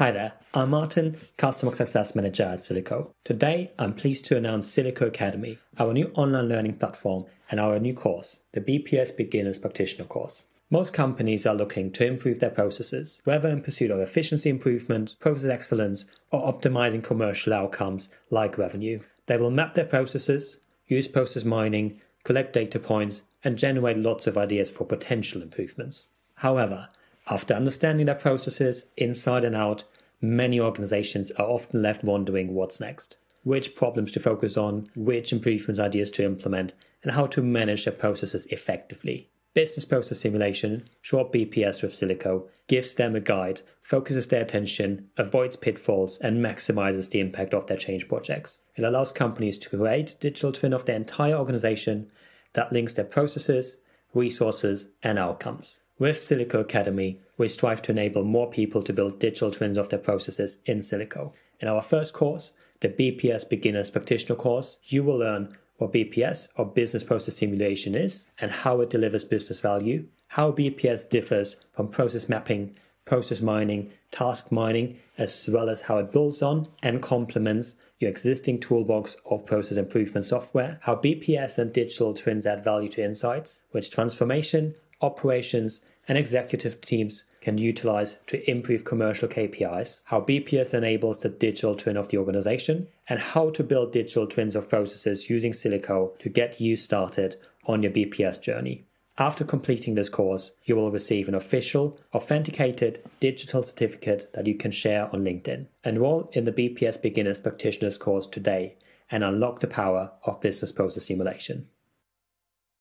Hi there, I'm Martin, Customer Success Manager at Silico. Today, I'm pleased to announce Silico Academy, our new online learning platform and our new course, the BPS Beginners Practitioner Course. Most companies are looking to improve their processes, whether in pursuit of efficiency improvement, process excellence, or optimizing commercial outcomes like revenue. They will map their processes, use process mining, collect data points, and generate lots of ideas for potential improvements. However, after understanding their processes inside and out, many organizations are often left wondering what's next, which problems to focus on, which improvement ideas to implement, and how to manage their processes effectively. Business Process Simulation, short BPS with Silico, gives them a guide, focuses their attention, avoids pitfalls, and maximizes the impact of their change projects. It allows companies to create a digital twin of their entire organization that links their processes, resources, and outcomes. With Silico Academy, we strive to enable more people to build digital twins of their processes in Silico. In our first course, the BPS Beginners Practitioner Course, you will learn what BPS or Business Process Simulation is and how it delivers business value, how BPS differs from process mapping, process mining, task mining, as well as how it builds on and complements your existing toolbox of process improvement software, how BPS and digital twins add value to insights, which transformation, operations, and executive teams can utilize to improve commercial KPIs, how BPS enables the digital twin of the organization, and how to build digital twins of processes using Silico to get you started on your BPS journey. After completing this course, you will receive an official, authenticated digital certificate that you can share on LinkedIn. Enroll in the BPS Beginners Practitioners course today and unlock the power of business process simulation.